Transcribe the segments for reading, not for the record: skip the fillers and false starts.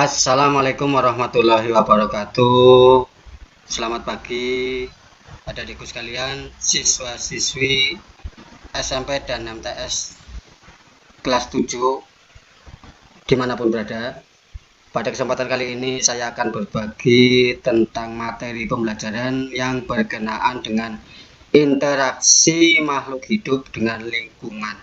Assalamualaikum warahmatullahi wabarakatuh. Selamat pagi adik-adikku sekalian, siswa-siswi SMP dan MTS kelas 7 dimanapun berada. Pada kesempatan kali ini saya akan berbagi tentang materi pembelajaran yang berkenaan dengan interaksi makhluk hidup dengan lingkungan.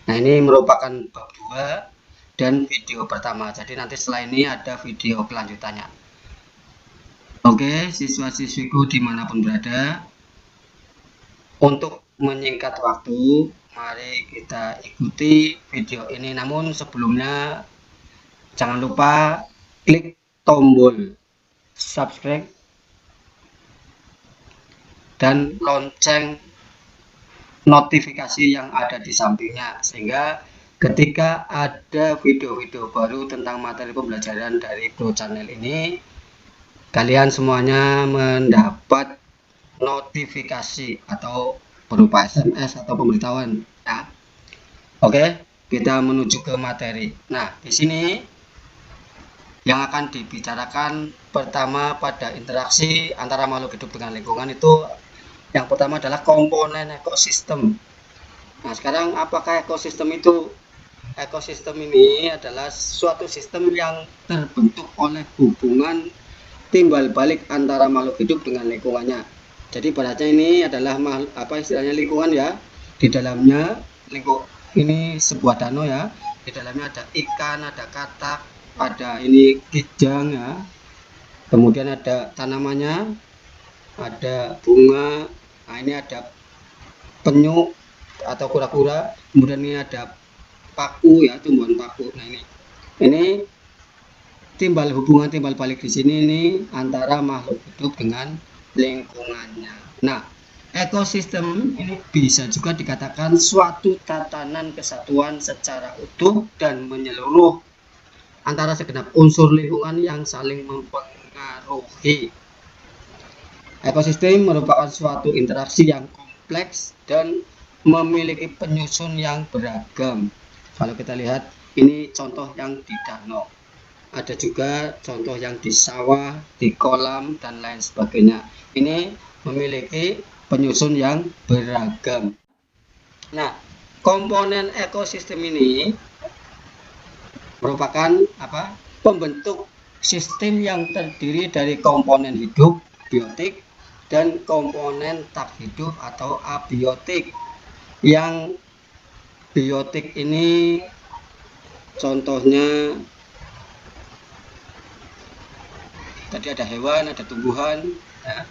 Nah, ini merupakan bab 2 dan video pertama. Jadi nanti setelah ini ada video kelanjutannya. Oke, siswa-siswiku dimanapun berada, untuk menyingkat waktu, mari kita ikuti video ini. Namun sebelumnya jangan lupa klik tombol subscribe dan lonceng notifikasi yang ada di sampingnya, sehingga ketika ada video-video baru tentang materi pembelajaran dari Pro Channel ini, kalian semuanya mendapat notifikasi atau berupa SMS atau pemberitahuan. Ya. Oke, kita menuju ke materi. Nah, di sini yang akan dibicarakan pertama pada interaksi antara makhluk hidup dengan lingkungan itu, yang pertama adalah komponen ekosistem. Nah, sekarang apakah ekosistem itu? Ekosistem ini adalah suatu sistem yang terbentuk oleh hubungan timbal balik antara makhluk hidup dengan lingkungannya. Jadi ibaratnya ini adalah istilahnya lingkungan ya. Di dalamnya ini sebuah danau ya. Di dalamnya ada ikan, ada katak, ada ini kijang ya. Kemudian ada tanamannya, ada bunga. Nah, ini ada penyu atau kura-kura. Kemudian ini ada paku ya, tumbuhan paku. Nah, ini hubungan timbal balik di sini ini antara makhluk hidup dengan lingkungannya. Nah, ekosistem ini bisa juga dikatakan suatu tatanan kesatuan secara utuh dan menyeluruh antara segenap unsur lingkungan yang saling mempengaruhi. Ekosistem merupakan suatu interaksi yang kompleks dan memiliki penyusun yang beragam. Kalau kita lihat, ini contoh yang di danau. Ada juga contoh yang di sawah, di kolam, dan lain sebagainya. Ini memiliki penyusun yang beragam. Nah, komponen ekosistem ini merupakan pembentuk sistem yang terdiri dari komponen hidup, biotik, dan komponen tak hidup atau abiotik. Yang biotik ini contohnya tadi ada hewan, ada tumbuhan, ya.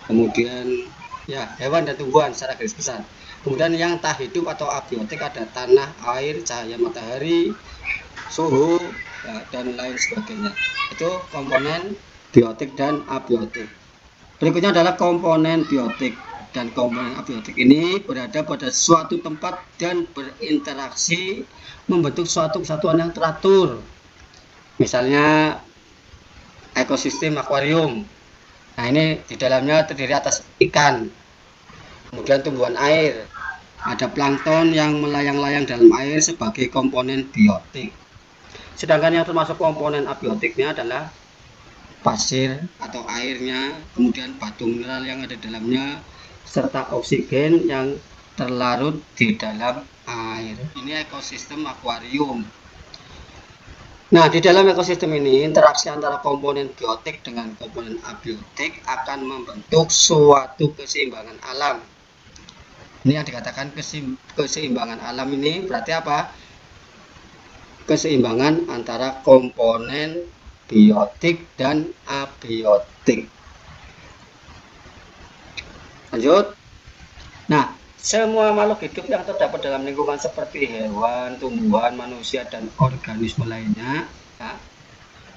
Kemudian ya hewan dan tumbuhan secara garis besar. Kemudian yang tak hidup atau abiotik ada tanah, air, cahaya matahari, suhu, ya, dan lain sebagainya. Itu komponen biotik dan abiotik. Berikutnya adalah komponen biotik. Dan komponen abiotik ini berada pada suatu tempat dan berinteraksi membentuk suatu kesatuan yang teratur. Misalnya ekosistem akuarium. Nah, ini di dalamnya terdiri atas ikan, kemudian tumbuhan air, ada plankton yang melayang-layang dalam air sebagai komponen biotik. Sedangkan yang termasuk komponen abiotiknya adalah pasir atau airnya, kemudian batu mineral yang ada di dalamnya, serta oksigen yang terlarut di dalam air. Ini ekosistem akuarium. Nah, di dalam ekosistem ini, interaksi antara komponen biotik dengan komponen abiotik akan membentuk suatu keseimbangan alam. Ini yang dikatakan keseimbangan alam ini berarti apa? Keseimbangan antara komponen biotik dan abiotik. Lanjut. Nah, semua makhluk hidup yang terdapat dalam lingkungan seperti hewan, tumbuhan, manusia, dan organisme lainnya, ya,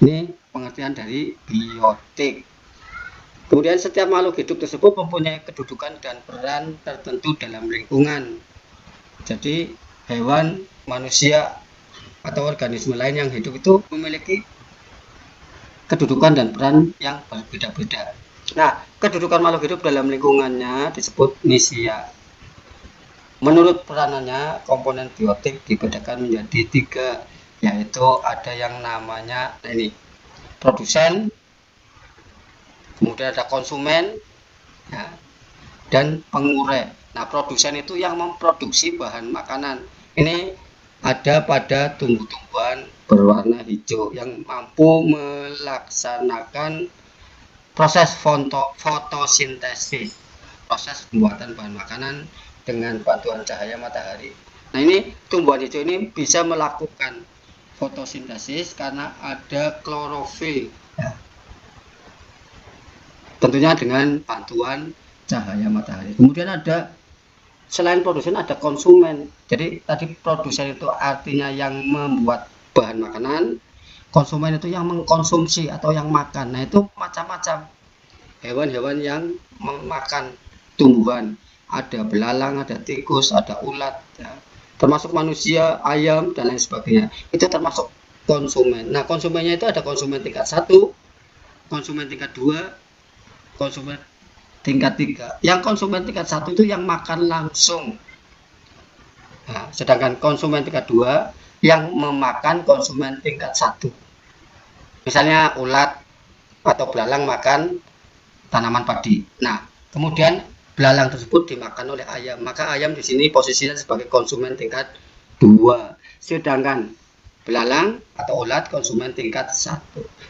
ini pengertian dari biotik. Kemudian setiap makhluk hidup tersebut mempunyai kedudukan dan peran tertentu dalam lingkungan. Jadi hewan, manusia, atau organisme lain yang hidup itu memiliki kedudukan dan peran yang berbeda-beda. Nah, kedudukan makhluk hidup dalam lingkungannya disebut misia. Menurut peranannya, komponen biotik dibedakan menjadi 3 yaitu ada yang namanya ini produsen, kemudian ada konsumen, ya, dan pengurai. Nah, produsen itu yang memproduksi bahan makanan. Ini ada pada tumbuh-tumbuhan berwarna hijau yang mampu melaksanakan proses fotosintesis, proses pembuatan bahan makanan dengan bantuan cahaya matahari. Nah, ini tumbuhan hijau ini bisa melakukan fotosintesis karena ada klorofil, ya, tentunya dengan bantuan cahaya matahari. Kemudian ada, selain produsen, ada konsumen. Jadi tadi produsen itu artinya yang membuat bahan makanan, konsumen itu yang mengkonsumsi atau yang makan. Nah, itu macam-macam hewan-hewan yang memakan tumbuhan. Ada belalang, ada tikus, ada ulat, ya, termasuk manusia, ayam, dan lain sebagainya. Itu termasuk konsumen. Nah, konsumennya itu ada konsumen tingkat 1, konsumen tingkat 2, konsumen tingkat 3. Yang konsumen tingkat 1 itu yang makan langsung. Nah, sedangkan konsumen tingkat 2 yang memakan konsumen tingkat 1. Misalnya ulat atau belalang makan tanaman padi. Nah, kemudian belalang tersebut dimakan oleh ayam. Maka ayam di sini posisinya sebagai konsumen tingkat 2. Sedangkan belalang atau ulat konsumen tingkat 1.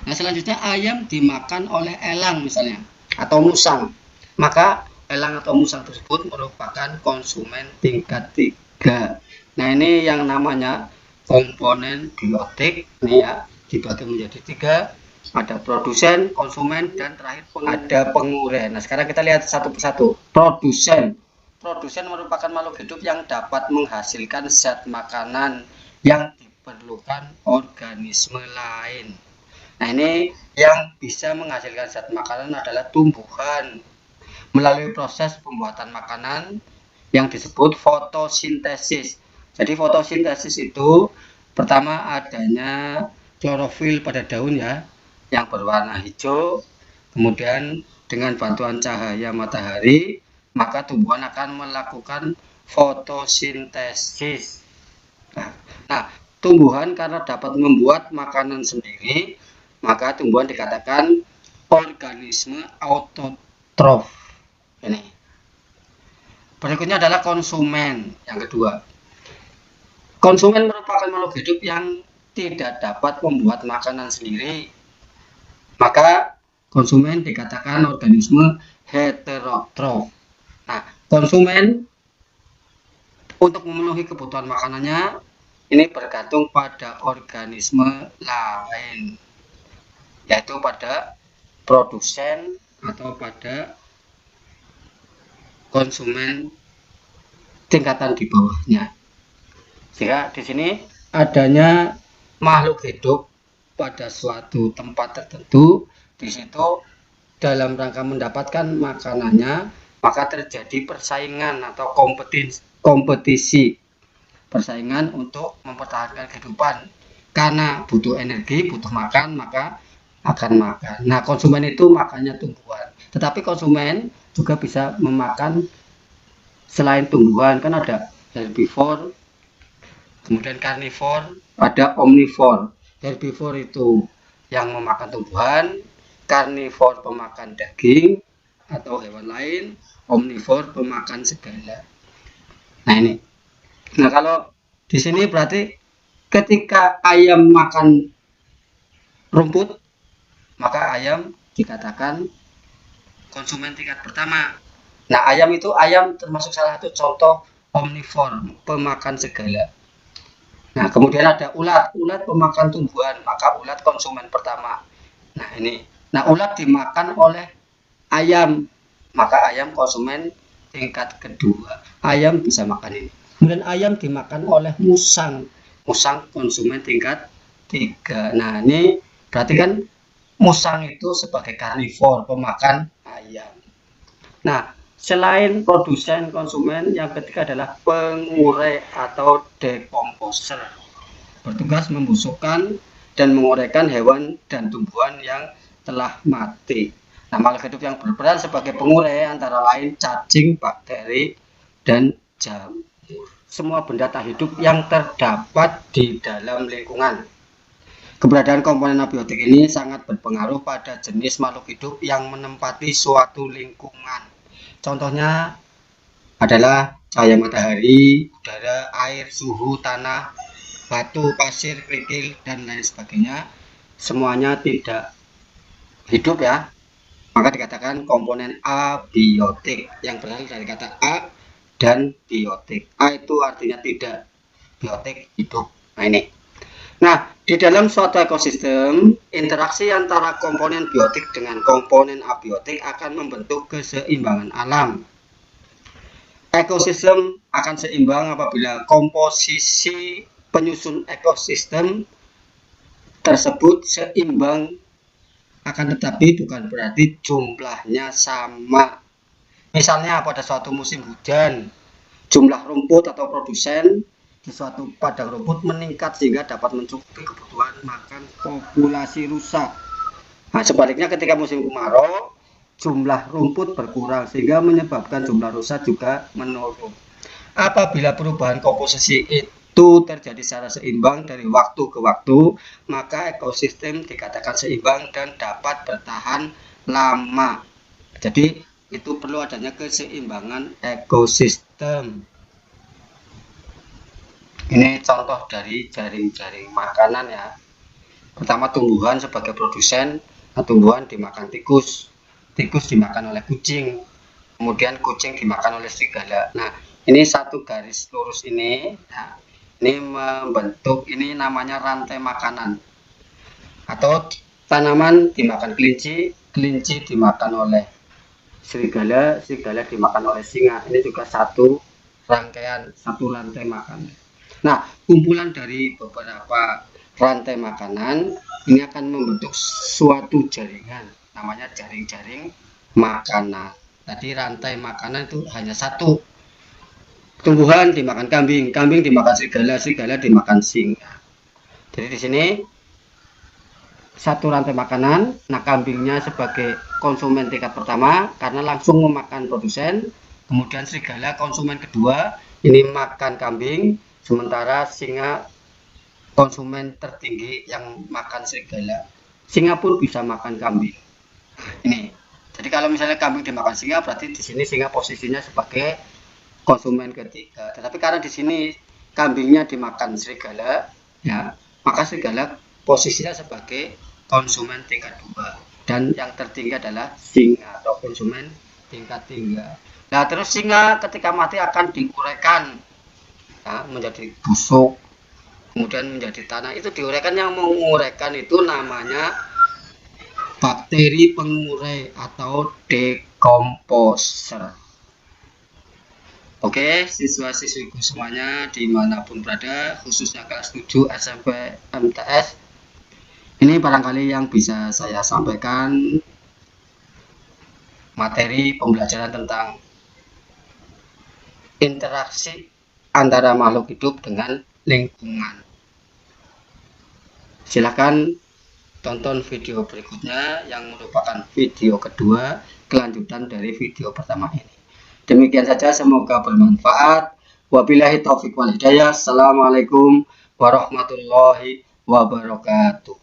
Nah, selanjutnya ayam dimakan oleh elang misalnya atau musang. Maka elang atau musang tersebut merupakan konsumen tingkat 3. Nah, ini yang namanya komponen biotik. Ini ya, dibagi menjadi 3. Ada produsen, konsumen, dan terakhir ada pengurai. Nah, sekarang kita lihat satu persatu. Produsen. Produsen merupakan makhluk hidup yang dapat menghasilkan zat makanan yang diperlukan organisme lain. Nah, ini yang bisa menghasilkan zat makanan adalah tumbuhan melalui proses pembuatan makanan yang disebut fotosintesis. Jadi fotosintesis itu pertama adanya klorofil pada daun, ya, yang berwarna hijau. Kemudian dengan bantuan cahaya matahari, maka tumbuhan akan melakukan fotosintesis. Nah, tumbuhan karena dapat membuat makanan sendiri, maka tumbuhan dikatakan organisme autotrof. Ini. Berikutnya adalah konsumen yang kedua. Konsumen merupakan makhluk hidup yang tidak dapat membuat makanan sendiri. Maka konsumen dikatakan organisme heterotrof. Nah, konsumen untuk memenuhi kebutuhan makanannya ini bergantung pada organisme lain, yaitu pada produsen atau pada konsumen tingkatan di bawahnya. Sehingga di sini adanya makhluk hidup pada suatu tempat tertentu, di situ dalam rangka mendapatkan makanannya, maka terjadi persaingan atau kompetisi. Persaingan untuk mempertahankan kehidupan. Karena butuh energi, butuh makan, maka akan makan. Nah, konsumen itu makannya tumbuhan. Tetapi konsumen juga bisa memakan selain tumbuhan, kan ada herbivore, kemudian karnivore, ada omnivore. Herbivore itu yang memakan tumbuhan, karnivore pemakan daging atau hewan lain, omnivore pemakan segala. Nah, ini. Nah, kalau di sini berarti ketika ayam makan rumput, maka ayam dikatakan konsumen tingkat pertama. Nah, ayam termasuk salah satu contoh omnivore, pemakan segala. Nah, kemudian ada ulat pemakan tumbuhan, maka ulat konsumen pertama. Nah, ini. Nah, ulat dimakan oleh ayam, maka ayam konsumen tingkat kedua. Ayam bisa makan ini. Kemudian ayam dimakan oleh musang konsumen tingkat 3. Nah, ini berarti kan musang itu sebagai karnivor, pemakan ayam. Nah, selain produsen, konsumen, yang ketiga adalah pengurai atau decomposer. Bertugas membusukkan dan menguraikan hewan dan tumbuhan yang telah mati. Nah, makhluk hidup yang berperan sebagai pengurai antara lain cacing, bakteri, dan jamur. semua benda tak hidup yang terdapat di dalam lingkungan. Keberadaan komponen abiotik ini sangat berpengaruh pada jenis makhluk hidup yang menempati suatu lingkungan. Contohnya adalah cahaya matahari, udara, air, suhu tanah, batu, pasir, kerikil, dan lain sebagainya. Semuanya tidak hidup ya, maka dikatakan komponen abiotik yang berasal dari kata a dan biotik. A itu artinya tidak, biotik hidup. Nah ini. Nah, di dalam suatu ekosistem, interaksi antara komponen biotik dengan komponen abiotik akan membentuk keseimbangan alam. Ekosistem akan seimbang apabila komposisi penyusun ekosistem tersebut seimbang, akan tetapi bukan berarti jumlahnya sama. Misalnya pada suatu musim hujan, jumlah rumput atau produsen di suatu padang rumput meningkat sehingga dapat mencukupi kebutuhan makan populasi rusa. Nah, sebaliknya ketika musim kemarau, jumlah rumput berkurang sehingga menyebabkan jumlah rusa juga menurun. Apabila perubahan komposisi itu terjadi secara seimbang dari waktu ke waktu, maka ekosistem dikatakan seimbang dan dapat bertahan lama. Jadi itu perlu adanya keseimbangan ekosistem. Ini contoh dari jaring-jaring makanan ya. Pertama, tumbuhan sebagai produsen. Nah, tumbuhan dimakan tikus, tikus dimakan oleh kucing, kemudian kucing dimakan oleh serigala. Nah, ini satu garis lurus ini. Nah, ini membentuk, ini namanya rantai makanan. Atau tanaman dimakan kelinci, kelinci dimakan oleh serigala, serigala dimakan oleh singa. Ini juga satu rangkaian, satu rantai makanan. Nah, kumpulan dari beberapa rantai makanan ini akan membentuk suatu jaringan, namanya jaring-jaring makanan. Tadi rantai makanan itu hanya satu. Tumbuhan dimakan kambing, kambing dimakan serigala, serigala dimakan singa. Jadi di sini satu rantai makanan. Nah, kambingnya sebagai konsumen tingkat pertama karena langsung memakan produsen. Kemudian serigala konsumen kedua, ini makan kambing. Sementara singa konsumen tertinggi yang makan serigala. Singa pun bisa makan kambing. Ini. Jadi kalau misalnya kambing dimakan singa, berarti di sini singa posisinya sebagai konsumen ketiga. Tetapi karena di sini kambingnya dimakan serigala, ya, maka serigala posisinya sebagai konsumen tingkat 2. Dan yang tertinggi adalah singa atau konsumen tingkat 3. Nah, terus singa ketika mati akan diuraikan, ya, menjadi busuk, kemudian menjadi tanah. Itu diuraikan, yang menguraikan itu namanya bakteri pengurai atau dekomposer. Oke, siswa-siswiku semuanya dimanapun berada, khususnya kelas 7 SMP MTS, ini barangkali yang bisa saya sampaikan materi pembelajaran tentang interaksi antara makhluk hidup dengan lingkungan. Silakan tonton video berikutnya yang merupakan video kedua kelanjutan dari video pertama ini. Demikian saja, semoga bermanfaat. Wabillahi taufiq wal hidayah. Assalamualaikum warahmatullahi wabarakatuh.